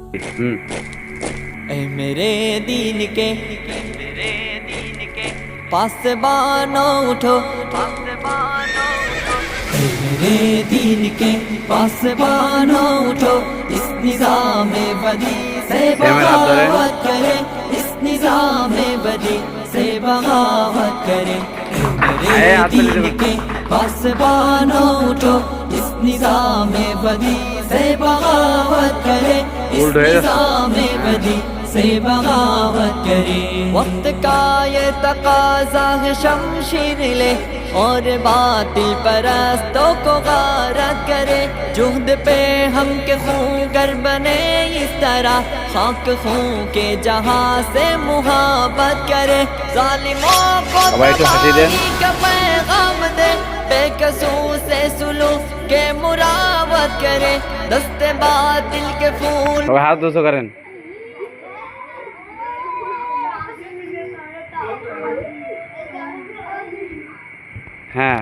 ए मेरे दीन के पासबानो उठो, ए मेरे दीन के पासबानो उठो, इस निज़ाम बदी से बगावत करे, इस निज़ाम बदी से बगावत करे। मेरे दीन के पासबानो उठो, इस निज़ाम बदी से बगावत करे, इस निज़ाम बदी से बगावत करे। वक्त का ये तकाज़ा है शमशीर ले और बातिल परस्तों को गारत करे। जुहद पे हम के खून कर बने इस तरह, खाक खून के जहां से मुहाबत करे। जालिमों को तबाही का पैगाम दे, बेकसूर से सुलूक के मुरावत करे। दस्ते बातिल के फूल हाथ दोस्तों करें। हाँ